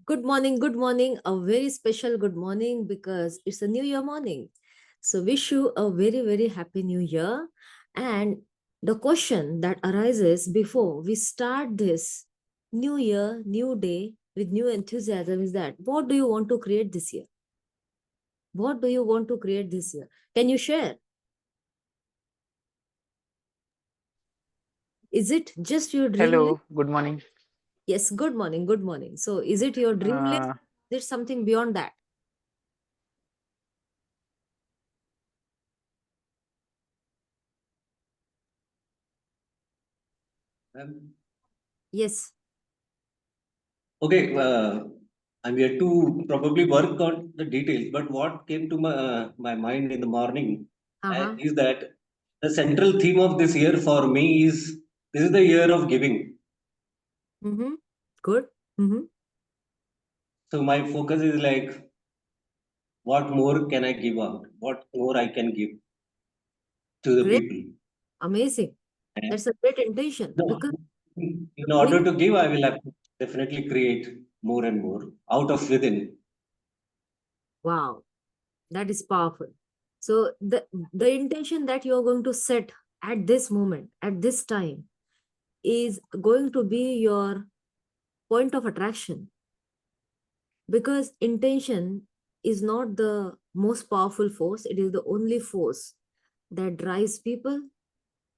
Good morning, a very special good morning because it's a new year morning. So, wish you a very, very happy new year. And the question that arises before we start this new year, new day with new enthusiasm is that what do you want to create this year? What do you want to create this year? Can you share? Is it just your dream list? Hello, good morning. Yes, good morning, good morning. So, is it your dream list? Uh, Is it something beyond that? Um, Yes. okay, I'm here to probably work on the details, but what came to my mind in the morning Uh-huh. is that the central theme of this year for me is this is the year of giving. Mm-hmm. Good. Mm-hmm. So my focus is like, what more can I give out? What more I can give to the Great. people? Amazing. And That's a great intention no, because in order bring, to give, I will have to definitely create more and more out of within. wow, that is powerful. So the intention that you're going to set at this moment, at this time, is going to be your point of attraction because intention is not the most powerful force, it is the only force that drives people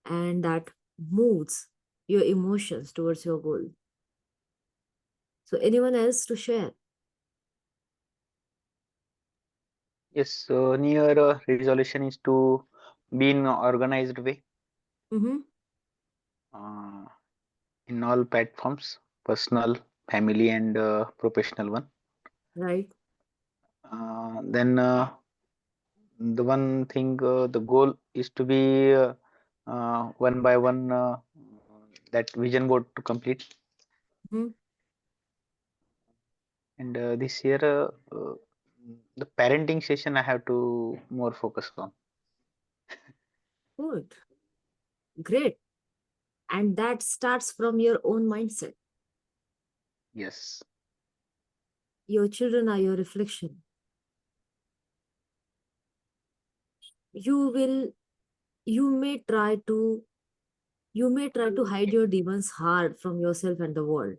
and that moves your emotions towards your goal. So anyone else to share? yes, New Year resolution is to be in an organized way Mm-hmm. uh, in all platforms, personal, family, and professional one. Right. Then the one thing, the goal is to be one by one that vision board to complete. Mm-hmm. And this year, the parenting session I have to more focus on. Good. Great. And that starts from your own mindset. Yes. Your children are your reflection. You will, you may try to, you may try to hide your demons hard from yourself and the world,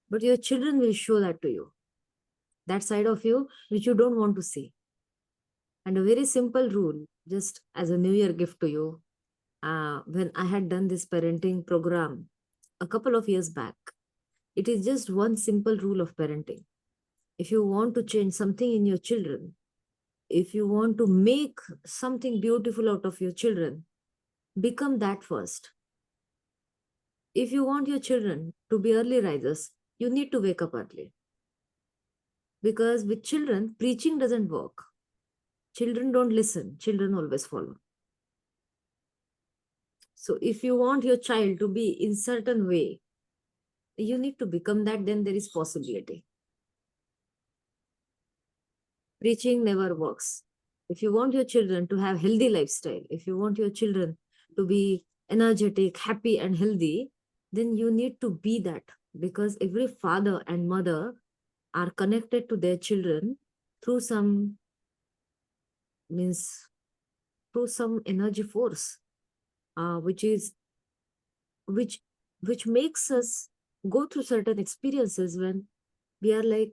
but your children will show that to you, that side of you which you don't want to see. And a very simple rule, just as a New Year gift to you, when I had done this parenting program a couple of years back, it is just one simple rule of parenting. If you want to change something in your children, if you want to make something beautiful out of your children, become that first. If you want your children to be early risers, you need to wake up early. Because with children, preaching doesn't work. Children don't listen, children always follow. So if you want your child to be in certain way, you need to become that, then there is possibility. Preaching never works. If you want your children to have healthy lifestyle, if you want your children to be energetic, happy and healthy, then you need to be that because every father and mother are connected to their children through some means through some energy force, which is which which makes us go through certain experiences when we are like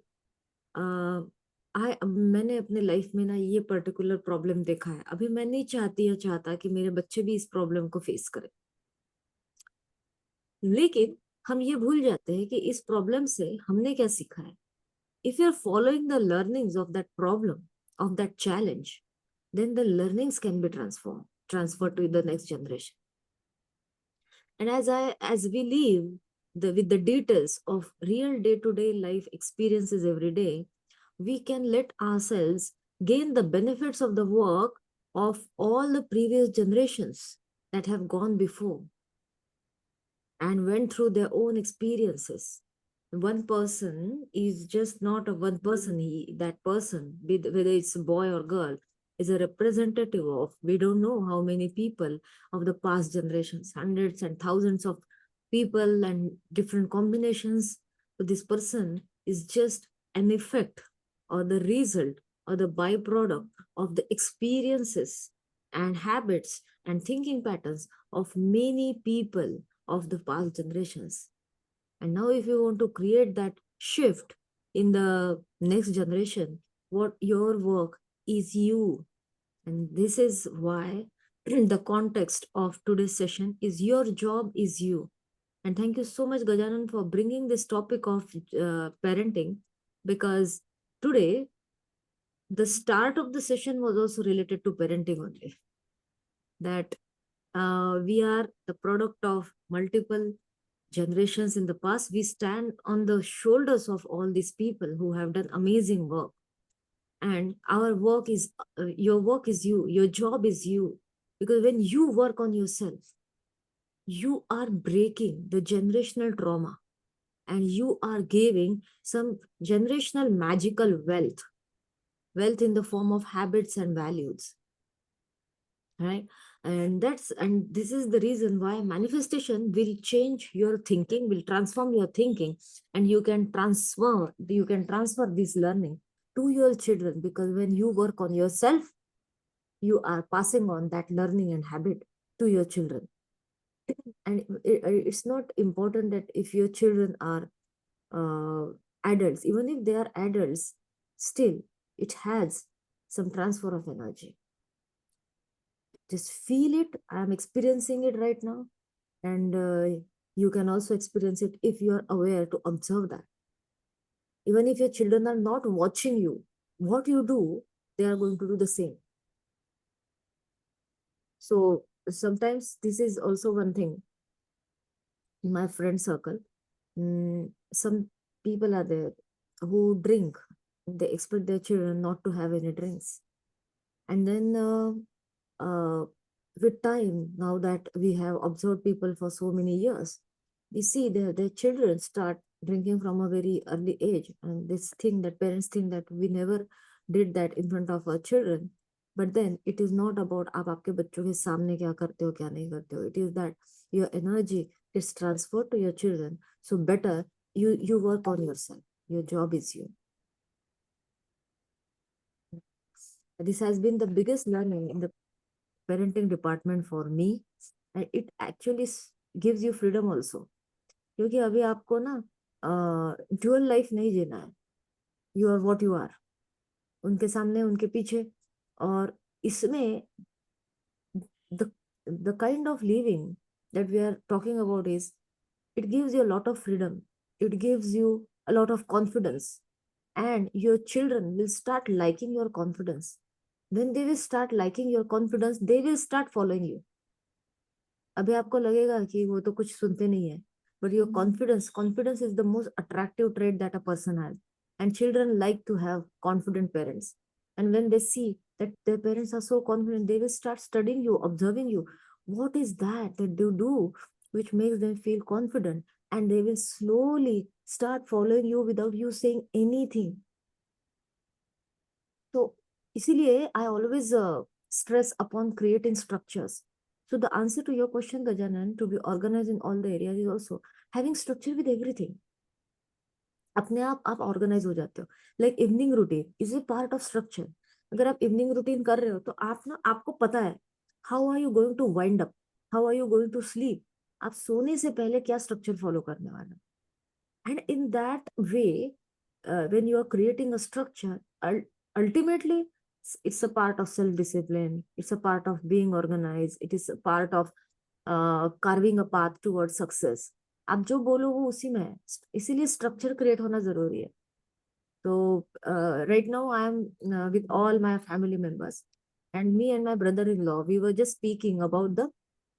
मैंने अपने life में ना ये particular problem देखा है, अभी मैं नहीं चाहती या चाहता कि मेरे बच्चे भी इस प्रॉब्लम को फेस करें, लेकिन हम ये भूल जाते हैं कि इस प्रॉब्लम से हमने क्या सीखा है. If you're following the learnings of that problem, of that challenge, then the learnings can be transferred to the next generation. And as we live with the details of real day-to-day life experiences every day, we can let ourselves gain the benefits of the work of all the previous generations that have gone before and went through their own experiences. One person is just not a one person. That person, whether it's a boy or girl, is a representative of, we don't know how many people of the past generations, hundreds and thousands of people and different combinations. So this person is just an effect or the result or the byproduct of the experiences and habits and thinking patterns of many people of the past generations. And now, if you want to create that shift in the next generation, what your work is you. And this is why the context of today's session is your job is you. And thank you so much, Gajanan, for bringing this topic of parenting, because today the start of the session was also related to parenting only. That we are the product of multiple generations in the past. We stand on the shoulders of all these people who have done amazing work. And our work is, your work is you, your job is you. Because when you work on yourself, you are breaking the generational trauma and you are giving some generational magical wealth in the form of habits and values, right? And this is the reason why manifestation will change your thinking, will transform your thinking, and you can transfer this learning to your children, because when you work on yourself, you are passing on that learning and habit to your children. And it's not important that if your children are adults, even if they are adults, still it has some transfer of energy. Just feel it. I am experiencing it right now. And you can also experience it if you are aware to observe that. Even if your children are not watching you, what you do, they are going to do the same. So sometimes this is also one thing in my friend circle. Some people are there who drink. They expect their children not to have any drinks. And then with time, now that we have observed people for so many years, we see their children start drinking from a very early age. And this thing that parents think that we never did that in front of our children. But then it is not about आप आपके बच्चों के सामने क्या करते हो क्या नहीं करते हो. It is that your energy is transferred to your children. So better you work on yourself. Your job is you. This has been the biggest learning in the parenting department for me, and it actually gives you freedom also. क्योंकि अभी आपको ना dual life नहीं जीना है. You are what you are, उनके सामने उनके पीछे. और इसमें the kind of living that we are talking about is, it gives you a lot of freedom, it gives you a lot of confidence, and your children will start liking your confidence. When they will start liking your confidence, they will start following you. अभी आपको लगेगा कि वो तो कुछ सुनते नहीं है, but your confidence is the most attractive trait that a person has, and children like to have confident parents. And when they see that their parents are so confident, they will start studying you, observing you. What is that they do which makes them feel confident, and they will slowly start following you without you saying anything. So इसीलिए I always stress upon creating structures. So the answer to your question, Gajanan, to be organized in all the areas is also having structure with everything. अपने आप organise हो जाते हो. Like evening routine is a part of structure. अगर आप evening routine कर रहे हो तो आपको पता है how are you going to wind up, how are you going to sleep. आप सोने से पहले क्या स्ट्रक्चर फॉलो करने वाले. And in that way when you are creating a structure, ultimately it's a part of self-discipline, it's a part of being organized, it is a part of carving a path towards success. आप जो बोलो वो उसी में है, इसीलिए structure create होना जरूरी है. तो right now I am with all my family members, and me and my brother-in-law, we were just speaking about the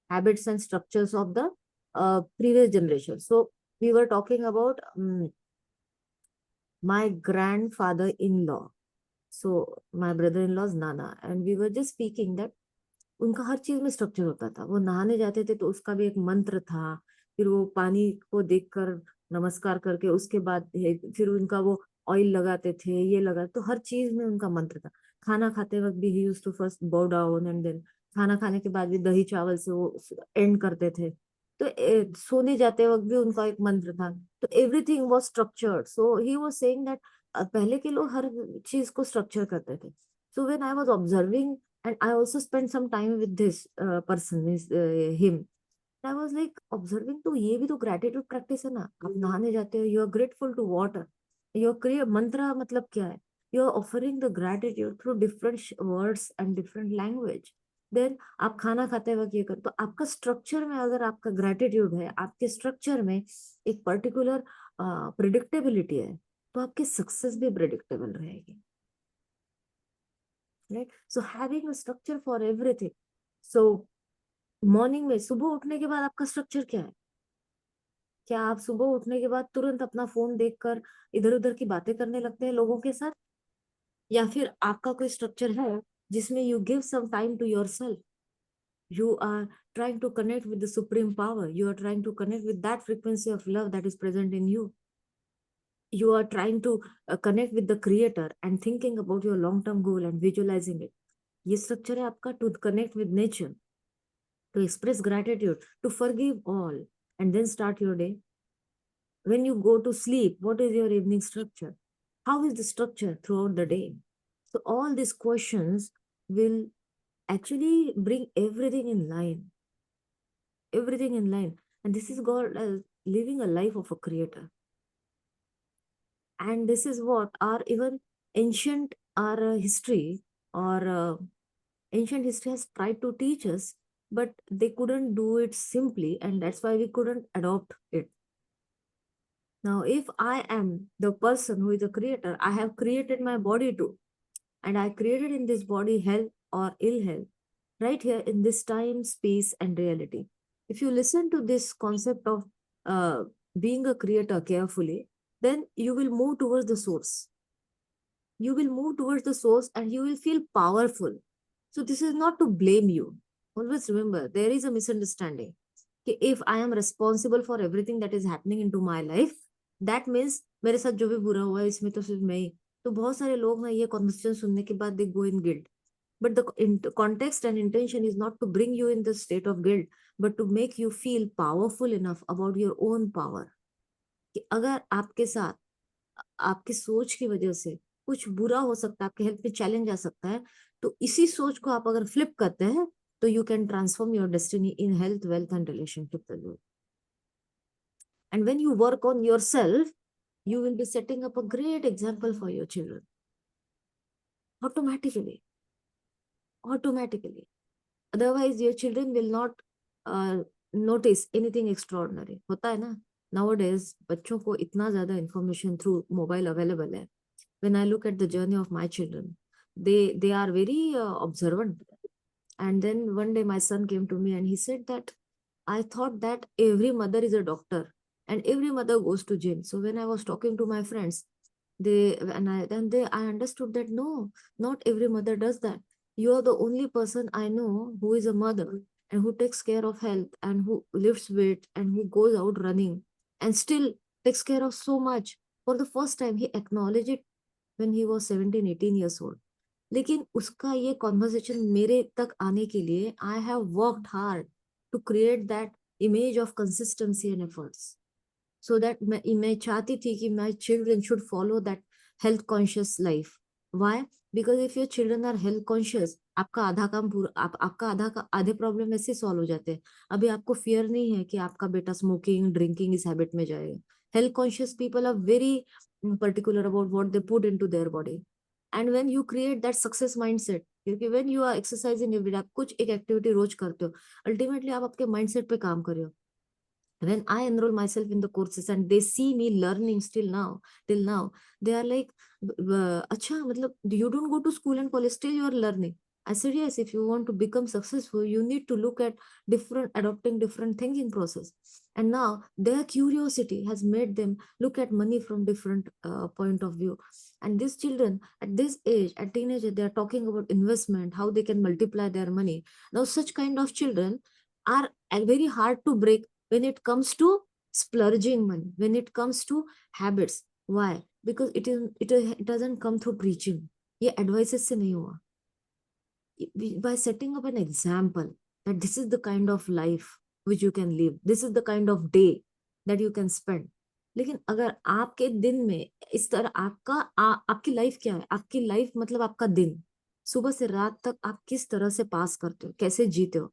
habits and structures of the previous generation. So we were talking about my grandfather-in-law, so my brother-in-law's nana, and we were just speaking that उनका हर चीज में structure होता था. वो नहाने जाते थे तो उसका भी एक मंत्र था. फिर वो पानी को देखकर नमस्कार करके उसके बाद फिर उनका वो ऑयल लगाते थे, ये लगा, तो हर चीज में उनका मंत्र था. खाना खाते वक्त भी ही used to first bow down, and then खाना खाने के बाद भी दही चावल से वो एंड करते थे. तो सोने जाते वक्त भी उनका एक मंत्र था. तो everything was structured. So he was saying that पहले के लोग हर चीज को स्ट्रक्चर करते थे. So when I was observing and I also spent some time with this person, him. I was like observing, तो ये भी तो gratitude practice है ना. आप नहाने जाते हो, you are grateful to water. Your mantra मतलब क्या है? You are offering the gratitude through different words and different language. Then आप खाना खाते वक्त ये कर, तो आपका स्ट्रक्चर में अगर आपका ग्रेटिट्यूड है, आपके स्ट्रक्चर में एक पर्टिकुलर प्रिडिक्टेबिलिटी है, तो आपकी सक्सेस भी प्रिडिक्टेबल रहेगी. Right? So having a structure for everything. So morning में सुबह उठने के बाद आपका स्ट्रक्चर क्या है? क्या आप सुबह उठने के बाद तुरंत अपना फोन देखकर इधर उधर की बातें करने लगते हैं लोगों के साथ, या फिर आपका कोई स्ट्रक्चर है जिसमें you give some time to yourself? You are trying to connect with the supreme power. You are trying to connect with that frequency of love that is present in you. You are trying to connect with the creator and thinking about your long-term goal and visualizing it. ये structure है आपका to connect with nature, to express gratitude, to forgive all, and then start your day. When you go to sleep, what is your evening structure? How is the structure throughout the day? So all these questions will actually bring everything in line. Everything in line. And this is called living a life of a creator. And this is what our even ancient our history or ancient history has tried to teach us, but they couldn't do it simply, and that's why we couldn't adopt it. Now, if I am the person who is a creator, I have created my body too, and I created in this body health or ill health, right here in this time, space, and reality. If you listen to this concept of being a creator carefully, then you will move towards the source. You will move towards the source and you will feel powerful. So this is not to blame you. Always remember, there is a misunderstanding. If I am responsible for everything that is happening into my life, that means मेरे साथ जो भी बुरा हुआ है इसमें तो सिर्फ मैं ही. तो बहुत सारे लोग ना ये कॉन्वर्सेशन सुनने के बाद they go in guilt. But the context and intention is not to bring you in the state of guilt, but to make you feel powerful enough about your own power. कि अगर आपके साथ आपकी सोच की वजह से कुछ बुरा हो सकता है, आपके हेल्थ में चैलेंज आ सकता है, तो इसी सोच को आप अगर फ्लिप करते हैं तो you can transform your destiny in health, wealth and relationship. And when you work on yourself, you will be setting up a great example for your children. Automatically. Otherwise, your children will not notice anything extraordinary. होता है ना, nowadays बच्चों को इतना ज़्यादा information through mobile available है. When I look at the journey of my children, they are very observant. And then one day my son came to me and he said that I thought that every mother is a doctor and every mother goes to gym. So when I was talking to my friends, I understood that no, not every mother does that. You are the only person I know who is a mother and who takes care of health and who lifts weight and who goes out running and still takes care of so much. For the first time, he acknowledged it when he was 17, 18 years old. लेकिन उसका ये conversation मेरे तक आने के लिए I have worked hard to create that image of consistency and efforts, so that मैं चाहती थी कि my children should follow that health conscious life. Why? Because if your children are health conscious, आपका आधा काम पूरा आपका आधे प्रॉब्लम ऐसे सॉल्व हो जाते हैं. अभी आपको फियर नहीं है कि आपका बेटा स्मोकिंग ड्रिंकिंग इस हैबिट में जाएगा. Health conscious people are very particular about what they put into their body. And when you create that success mindset, क्योंकि when you are exercising every day, आप कुछ एक एक्टिविटी रोज करते हो, अल्टीमेटली आप आपके माइंडसेट पे काम कर रहे हो. When I enroll myself in the courses and they see me learning till now, they are like, अच्छा मतलब you don't go to school and college, still you are learning. I said, yes, if you want to become successful, you need to look at adopting different thinking process. And now their curiosity has made them look at money from different point of view. And these children at this age, at teenager, they are talking about investment, how they can multiply their money. Now such kind of children are very hard to break when it comes to splurging money, when it comes to habits. Why? Because it doesn't come through preaching. ये advices से नहीं हुआ. By setting up an example that this is the kind of life which you can live. This is the kind of day that you can spend. लेकिन अगर आपके दिन में इस तरह आपकी लाइफ क्या है? आपकी लाइफ मतलब आपका दिन, सुबह से रात तक आप किस तरह से पास करते हो, कैसे जीते हो?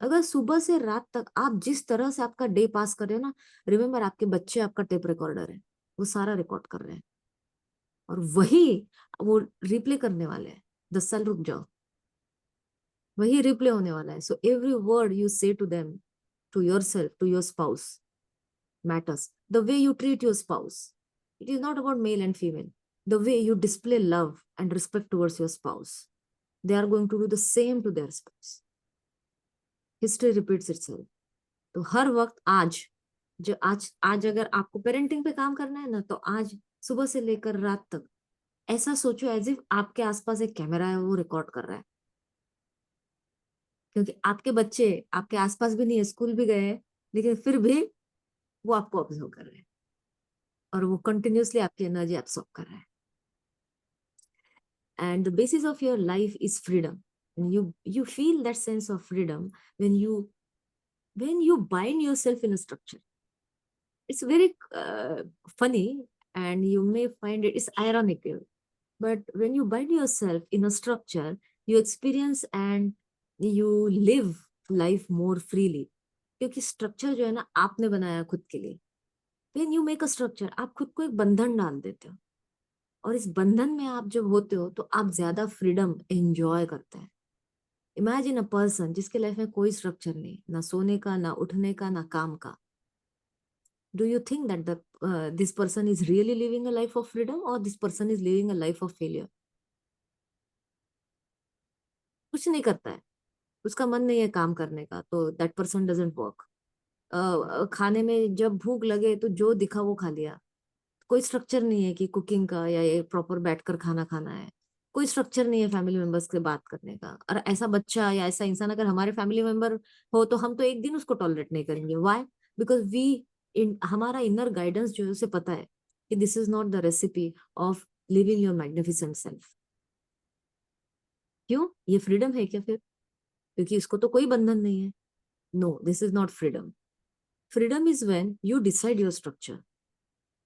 अगर सुबह से रात तक आप जिस तरह से आपका डे पास कर रहे हो ना, रिमेम्बर आपके बच्चे आपका टेप रिकॉर्डर है, वो सारा रिकॉर्ड कर रहे हैं और वही वो रिप्ले करने वाले हैं। 10 साल रुक जाओ, वही रिप्ले होने वाला है। So every word you say to them, to yourself, to your spouse matters. The way you treat your spouse, it is not about male and female. The way you display love and respect towards your spouse, they are going to do the same to their spouse. History repeats itself. तो हर वक्त आज अगर आपको parenting पे काम करना है ना, तो आज सुबह से लेकर रात तक ऐसा सोचो एज इफ आपके आसपास एक कैमरा है, वो रिकॉर्ड कर रहा है। क्योंकि आपके बच्चे आपके आसपास भी नहीं है, स्कूल भी गए हैं, लेकिन फिर भी वो आपको ऑब्जर्व कर रहे हैं और वो कंटिन्यूसली आपकी एनर्जी एब्सॉर्ब कर रहा है। And the basis of your life is freedom. And you feel that sense of freedom when you bind yourself in a structure. It's very funny, and you may find it's ironical, but when you bind yourself in a structure, you experience and you live life more freely. क्योंकि structure जो है ना, आपने बनाया खुद के लिए। When you make a structure, आप खुद को एक बंधन डाल देते हो, और इस बंधन में आप जब होते हो तो आप ज्यादा फ्रीडम एंजॉय करते हैं। इमेजिन अ पर्सन जिसके लाइफ में कोई स्ट्रक्चर नहीं, ना सोने का, ना उठने का, ना काम का। Do you think that this person is really living a life of freedom, और this person is living a life of failure? कुछ नहीं करता है, उसका मन नहीं है काम करने का, तो दैट पर्सन डजंट वर्क। खाने में जब भूख लगे तो जो दिखा वो खा लिया। कोई स्ट्रक्चर नहीं है कि कुकिंग का या ये प्रॉपर बैठकर खाना खाना है। कोई स्ट्रक्चर नहीं है फैमिली मेंबर्स से बात करने का। और ऐसा बच्चा या ऐसा इंसान अगर हमारे फैमिली मेंबर हो तो हम तो एक दिन उसको टॉलरेट नहीं करेंगे। व्हाई? बिकॉज हमारा इनर गाइडेंस जो है उसे पता है कि this is not the recipe of living your magnificent self. क्यों? ये फ्रीडम है क्या फिर? क्योंकि इसको तो कोई बंधन नहीं है। No, this is not freedom. Freedom is when you decide your structure,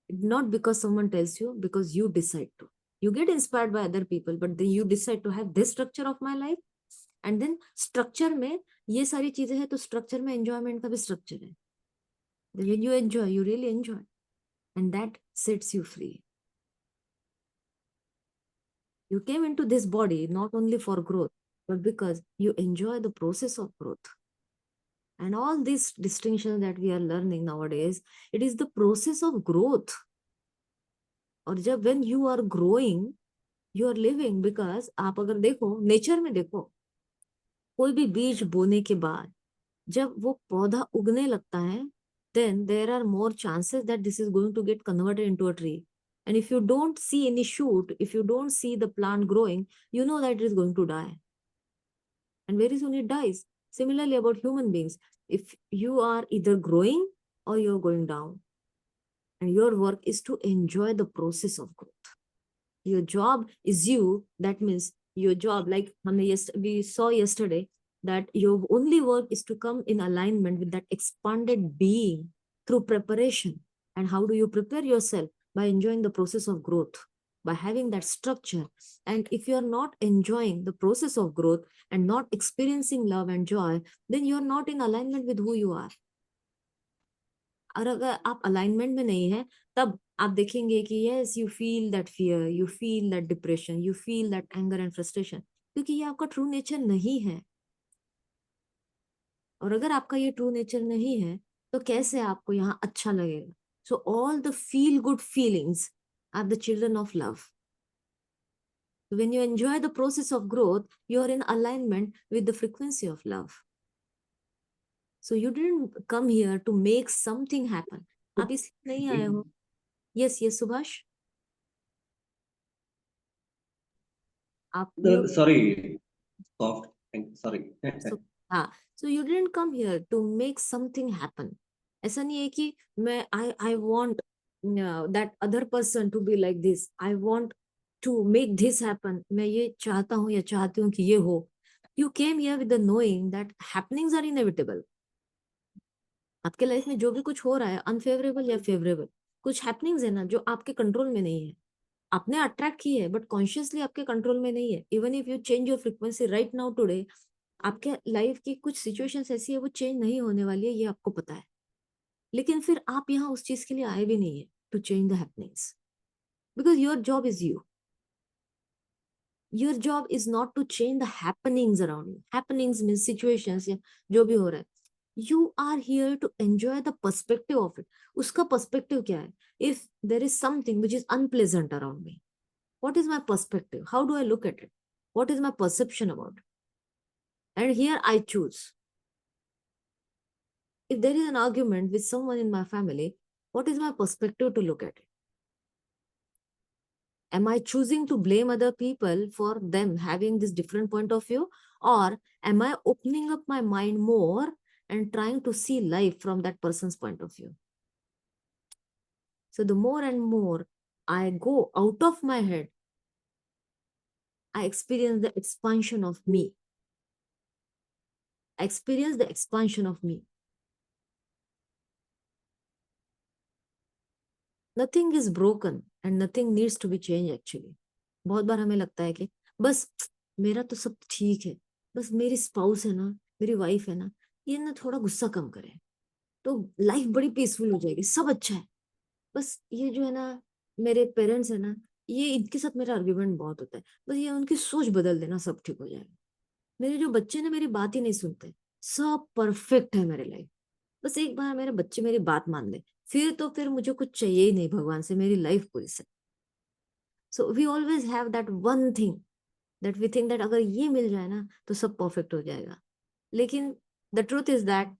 not because someone tells you, because you decide to. You get inspired by other people, but then you decide to have this structure of my life. And then structure में ये सारी चीजें हैं, तो structure में enjoyment का भी structure है. When you enjoy, you really enjoy, and that sets you free. You came into this body not only for growth, but because you enjoy the process of growth. And all these distinctions that we are learning nowadays, it is the process of growth. और जब when you are growing, you are living, because आप अगर देखो nature में, देखो कोई भी बीज बोने के बाद जब वो पौधा उगने लगता है, then there are more chances that this is going to get converted into a tree. And if you don't see any shoot, if you don't see the plant growing, you know that it is going to die. And very soon it dies. Similarly about human beings, if you are either growing or you're going down, and your work is to enjoy the process of growth. Your job is you. That means your job, like we saw yesterday, that your only work is to come in alignment with that expanded being through preparation. And how do you prepare yourself? By enjoying the process of growth, by having that structure. And if you are not enjoying the process of growth and not experiencing love and joy, then you are not in alignment with who you are. और अगर आप alignment में नहीं है, तब आप देखेंगे कि yes, you feel that fear, you feel that depression, you feel that anger and frustration, क्योंकि ये आपका ट्रू नेचर नहीं है। और अगर आपका ये ट्रू नेचर नहीं है, तो कैसे आपको यहाँ अच्छा लगेगा? So all the feel good feelings are the children of love. When you enjoy the process of growth, you are in alignment with the frequency of love. So you didn't come here to make something happen. आप इसलिए नहीं आए हो. Yes, yes, Subhash. आप Sorry, soft. Sorry. So you didn't come here to make something happen. ऐसा नहीं है कि मैं I want that other person to be like this. I want to make this happen. मैं ये चाहता हूँ या चाहती हूँ कि ये हो. You came here with the knowing that happenings are inevitable. आपके लाइफ में जो भी कुछ हो रहा है, अनफेवरेबल या फेवरेबल, कुछ हैपनिंग्स है ना जो आपके कंट्रोल में नहीं है, आपने अट्रैक्ट की है बट कॉन्शियसली आपके कंट्रोल में नहीं है। Even if you change your frequency right now today, आपके लाइफ की कुछ सिचुएशंस ऐसी है वो चेंज नहीं होने वाली है, ये आपको पता है। लेकिन फिर आप यहाँ उस चीज के लिए आए भी नहीं है to change the happenings, because your job is you. Your job is not to change the happenings around you. Happenings mean situations या जो भी हो रहा है, you are here to enjoy the perspective of it. उसका perspective क्या है? If there is something which is unpleasant around me, what is my perspective? How do I look at it? What is my perception about it? And here I choose. If there is an argument with someone in my family, what is my perspective to look at it? Am I choosing to blame other people for them having this different point of view? Or am I opening up my mind more and trying to see life from that person's point of view? So the more and more I go out of my head, I experience the expansion of me. I experience the expansion of me. Nothing is broken and nothing needs to be changed actually. बहुत बार हमें लगता है कि बस मेरा तो सब ठीक है, बस मेरी स्पाउस है ना, मेरी वाइफ है ना, ये ना थोड़ा गुस्सा कम करे तो लाइफ बड़ी पीसफुल हो जाएगी, सब अच्छा है। बस ये जो है ना, मेरे पेरेंट्स है ना, ये इनके साथ मेरा आर्ग्यूमेंट बहुत होता है, बस ये उनकी सोच बदल देना, सब ठीक हो जाएगा। मेरे जो बच्चे ना मेरी बात ही नहीं सुनते, सब परफेक्ट है मेरे लाइफ, बस एक बार मेरे बच्चे मेरी बात मान ले, फिर तो फिर मुझे कुछ चाहिए ही नहीं भगवान से, मेरी लाइफ पूरी से। So we always have that one thing that we think that अगर ये मिल जाए ना तो सब परफेक्ट हो जाएगा। लेकिन the truth is that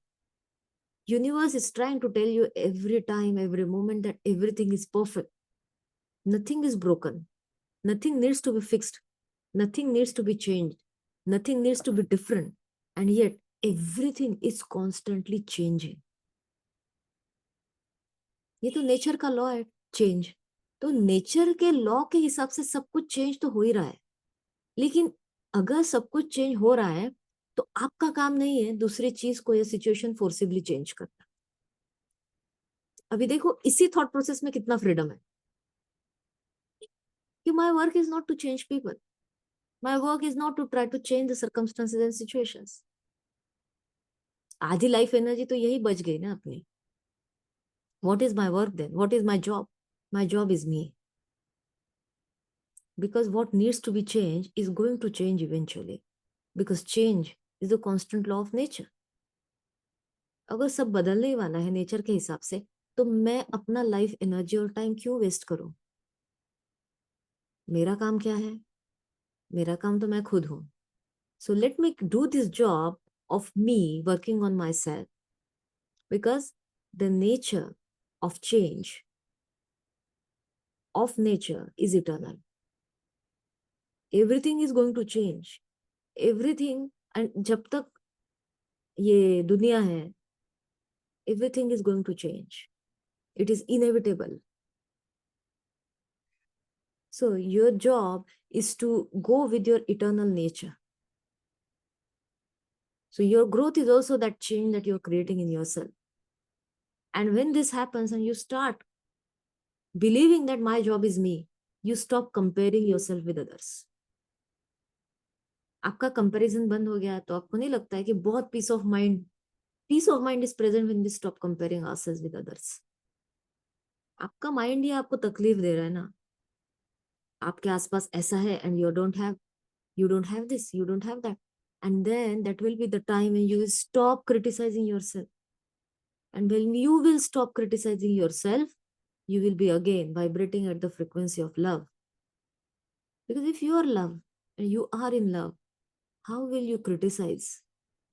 universe is trying to tell you every time every moment that everything is perfect, nothing is broken, nothing needs to be fixed, nothing needs to be changed, nothing needs to be different, and yet everything is constantly changing. ये तो nature का law है, change. तो nature के law के हिसाब से सब कुछ चेंज तो हो ही रहा है, लेकिन अगर सब कुछ चेंज हो रहा है तो आपका काम नहीं है दूसरी चीज को या सिचुएशन फोर्सिबली चेंज करना। अभी देखो इसी थॉट प्रोसेस में कितना फ्रीडम है कि my work is not to change people, my work is not to try to change the circumstances and situations. आधी लाइफ एनर्जी तो यही बच गई ना अपनी। What is my work then? What is my job? My job is me. Because what needs to be changed is going to change eventually. Because change is the constant law of nature. अगर सब बदलने ही वाला है nature के हिसाब से, तो मैं अपना लाइफ एनर्जी और टाइम क्यों वेस्ट करूं? मेरा काम क्या है? मेरा काम तो मैं खुद हूं। So let me do this job of me working on myself. Because the nature of change of nature is eternal. Everything is going to change. Everything, and जब तक ये दुनिया है, everything is going to change. It is inevitable. So your job is to go with your eternal nature. So your growth is also that change that you're creating in yourself. And when this happens and you start believing that my job is me, you stop comparing yourself with others. आपका comparison बंद हो गया तो आपको नहीं लगता है कि बहुत peace of mind is present when we stop comparing ourselves with others. आपका माइंड ही आपको तकलीफ दे रहा है ना, आपके आसपास ऐसा है and you don't have this, you don't have that, and then that will be the time when you will stop criticizing yourself. And when you will stop criticizing yourself, you will be again vibrating at the frequency of love. Because if you are love and you are in love, how will you criticize?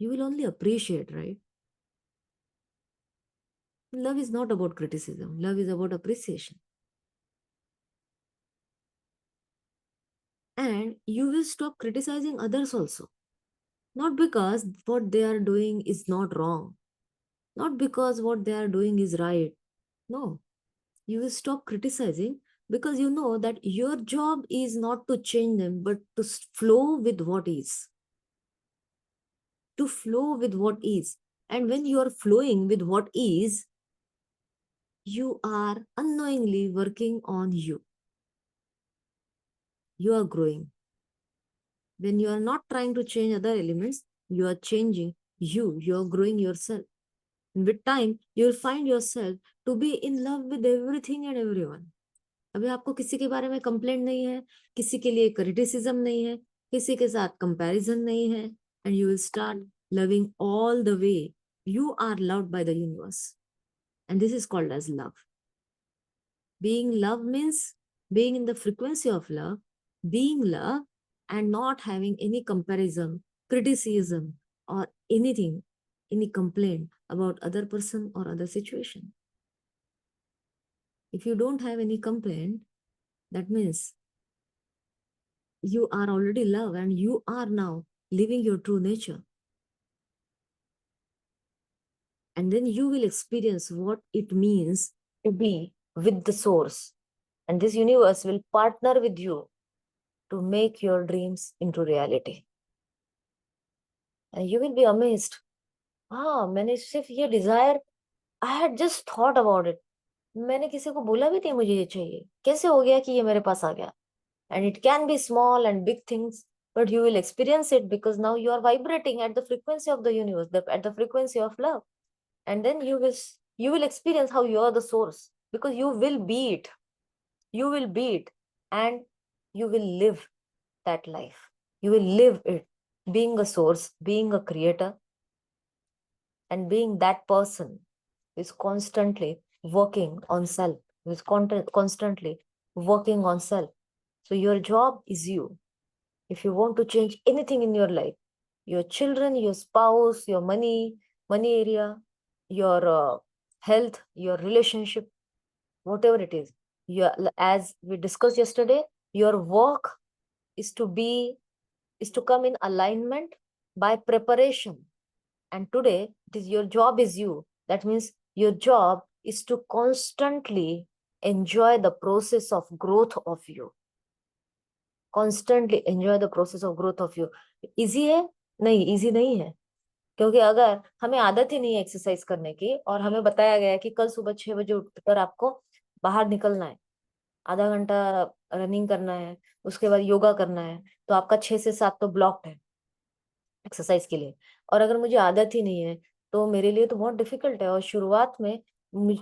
You will only appreciate, right? Love is not about criticism. Love is about appreciation. And you will stop criticizing others also. Not because what they are doing is not wrong. Not because what they are doing is right. No. You will stop criticizing because you know that your job is not to change them, but to flow with what is. To flow with what is. And when you are flowing with what is, you are unknowingly working on you. You are growing. When you are not trying to change other elements, you are changing you. You are growing yourself. And with time, you will find yourself to be in love with everything and everyone. अभी आपको किसी के बारे में complaint नहीं है, किसी के लिए क्रिटिसिज्म नहीं है, किसी के साथ कंपैरिजन नहीं है, and you will start loving all the way. You are loved by the universe. And this is called as love. Being love means being in the frequency of love, being love, and not having any comparison, criticism, or anything, any complaint about other person or other situation. If you don't have any complaint, that means you are already love and you are now living your true nature. And then you will experience what it means to be with the source. And this universe will partner with you to make your dreams into reality. And you will be amazed. मैंने सिर्फ ये desire, I had just thought about it. मैंने किसी को बोला भी नहीं मुझे ये चाहिए. कैसे हो गया कि ये मेरे पास आ गया? And it can be small and big things, but you will experience it because now you are vibrating at the frequency of the universe, at the frequency of love. And then you will experience how you are the source, because you will be it. You will be it, and you will live that life. You will live it, being a source, being a creator, and being that person who is constantly working on self, who is constantly working on self. So your job is you. If you want to change anything in your life, your children, your spouse, your money area, your health, your relationship, whatever it is, as we discussed yesterday, your work is to come in alignment by preparation. And today, your job is you. That means your job is to constantly enjoy the process of growth of you. Constantly enjoy the process of growth of you. Easy है? नहीं, easy नहीं है. क्योंकि अगर हमें आदत ही नहीं है एक्सरसाइज करने की और हमें बताया गया है कि कल सुबह 6 बजे उठकर आपको बाहर निकलना है, आधा घंटा रनिंग करना है, उसके बाद योगा करना है, तो आपका 6 से 7 तो ब्लॉक्ड है एक्सरसाइज के लिए. और अगर मुझे आदत ही नहीं है तो मेरे लिए तो बहुत डिफिकल्ट है. और शुरुआत में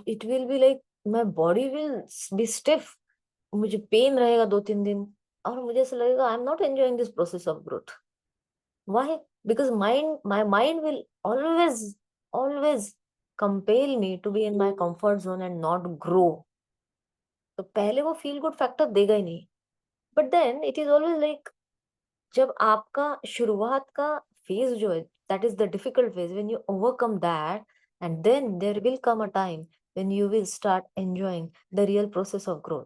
it will be like my body will be stiff, मुझे पेन रहेगा 2-3 दिन और मुझे ऐसा लगेगा I am not enjoying this process of growth. Why? Because my mind will always compel me to be in my comfort zone and not grow. तो पहले वो फील गुड फैक्टर देगा ही नहीं. But then it is always like जब आपका शुरुआत का फेज जो है, that is the difficult phase, when you overcome that, and then there will come a time when you will start enjoying the real process of growth.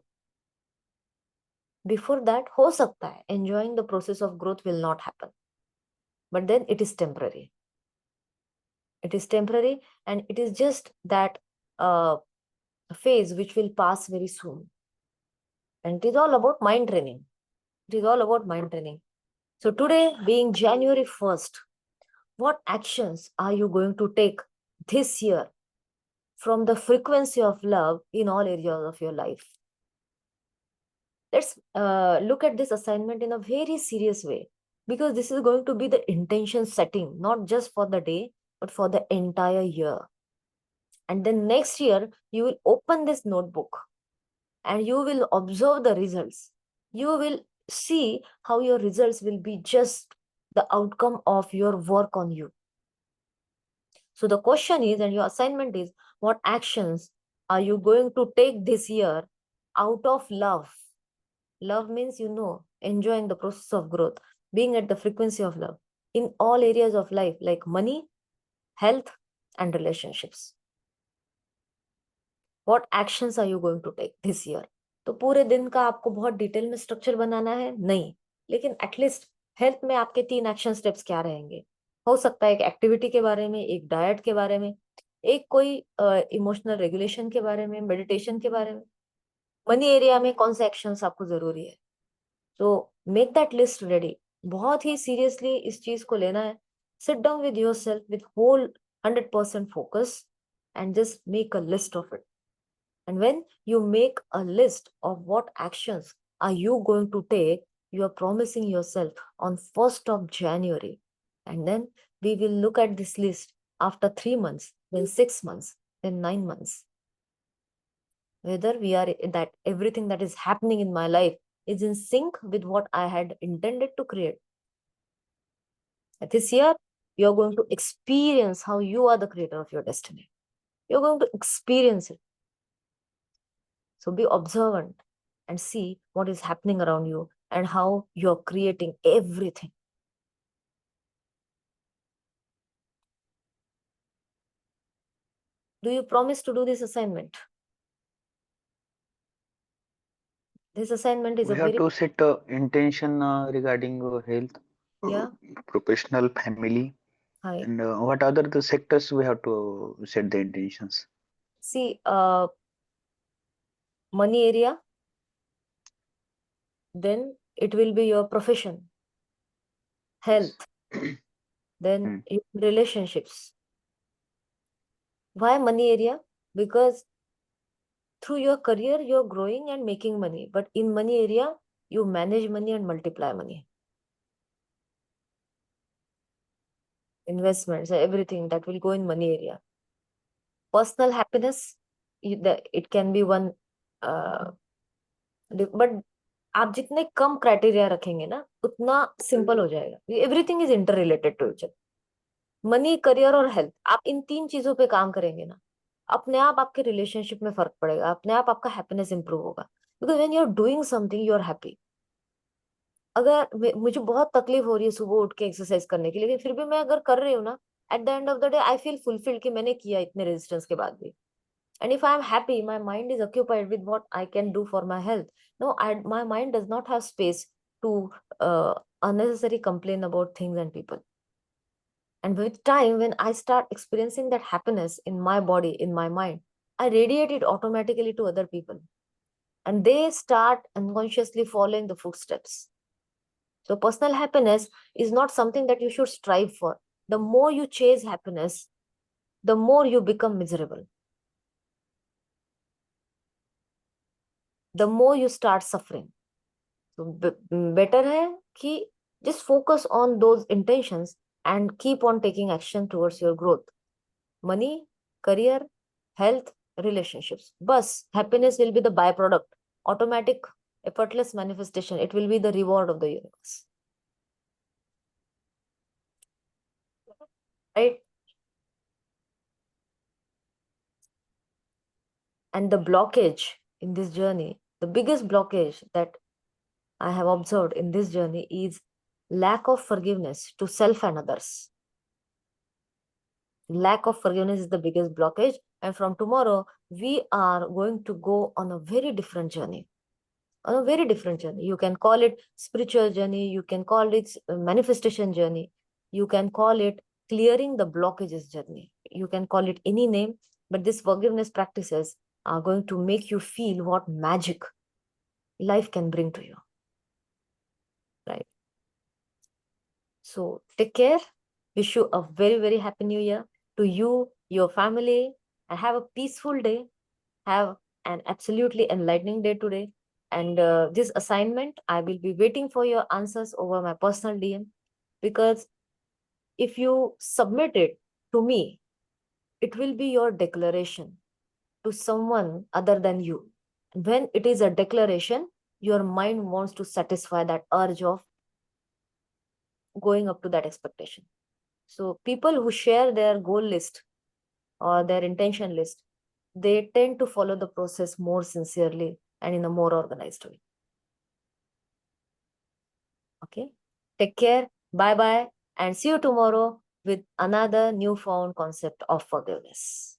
Before that हो सकता है enjoying the process of growth will not happen. But then it is temporary. It is temporary, and it is just that phase which will pass very soon. And it is all about mind training. It is all about mind training. So today, being January 1st, what actions are you going to take this year from the frequency of love in all areas of your life? Let's look at this assignment in a very serious way, because this is going to be the intention setting, not just for the day, but for the entire year. And then next year, you will open this notebook and you will observe the results. You will see how your results will be just the outcome of your work on you. So the question is, and your assignment is, what actions are you going to take this year out of love? Love means, enjoying the process of growth, being at the frequency of love in all areas of life, like money, health, and relationships. What actions are you going to take this year? तो पूरे दिन का आपको बहुत detail में structure बनाना है नहीं, लेकिन एटलीस्ट हेल्थ में आपके 3 एक्शन स्टेप्स क्या रहेंगे. हो सकता है एक एक्टिविटी के बारे में, एक डाइट के बारे में, एक कोई इमोशनल रेगुलेशन के बारे में, मेडिटेशन के बारे में. मनी एरिया में कौन से एक्शंस आपको जरूरी है. तो मेक दैट लिस्ट रेडी. बहुत ही सीरियसली इस चीज को लेना है. Sit down with yourself with whole 100% focus and just make a list of it. And when you make a list of what actions are you going to take, you are promising yourself on 1st of January. And then we will look at this list after 3 months, then 6 months, then 9 months. Whether we are that everything that is happening in my life is in sync with what I had intended to create. This year, you're going to experience how you are the creator of your destiny. You're going to experience it. So be observant and see what is happening around you and how you're creating everything. Do you promise to do this assignment? This assignment is We a have very, to set intention regarding health, yeah, professional, family, hi. and what other the sectors we have to set the intentions. See, money area, then it will be your profession, health, then your relationships. Why money area? Because through your career, you're growing and making money. But in money area, you manage money and multiply money. Investments, everything that will go in money area. Personal happiness, it can be one, but आप जितने कम criteria रखेंगे ना उतना simple हो जाएगा. Everything is inter related to each other. Money, career और health, आप इन 3 चीजों पे काम करेंगे ना, अपने आप आपके रिलेशनशिप में फर्क पड़ेगा, अपने आप आपका हैप्पीनेस इंप्रूव होगा. Because when you are doing something you are happy. अगर मुझे बहुत तकलीफ हो रही है सुबह उठ के एक्सरसाइज करने की, लेकिन फिर भी मैं अगर कर रही हूँ ना, at the end of the day I feel fulfilled कि मैंने किया इतने रेजिस्टेंस के बाद भी. And if I am happy, my mind is occupied with what I can do for my health. No, my mind does not have space to unnecessarily complain about things and people. And with time, when I start experiencing that happiness in my body, in my mind, I radiate it automatically to other people. And they start unconsciously following the footsteps. So personal happiness is not something that you should strive for. The more you chase happiness, the more you become miserable. The more you start suffering. So better hai ki just focus on those intentions and keep on taking action towards your growth. Money, career, health, relationships. Bus, happiness will be the byproduct. Automatic, effortless manifestation. It will be the reward of the universe. Right? And the blockage in this journey, the biggest blockage that I have observed in this journey is lack of forgiveness to self and others. Lack of forgiveness is the biggest blockage. And from tomorrow, we are going to go on a very different journey. On a very different journey. You can call it spiritual journey. You can call it manifestation journey. You can call it clearing the blockages journey. You can call it any name. But these forgiveness practices are going to make you feel what magic life can bring to you. Right? So take care. Wish you a very, very happy new year to you, your family, and have a peaceful day. Have an absolutely enlightening day today. And this assignment, I will be waiting for your answers over my personal DM, because if you submit it to me, it will be your declaration to someone other than you. When it is a declaration, your mind wants to satisfy that urge of going up to that expectation. So people who share their goal list or their intention list, they tend to follow the process more sincerely and in a more organized way. Okay. Take care. Bye-bye. And see you tomorrow with another newfound concept of forgiveness.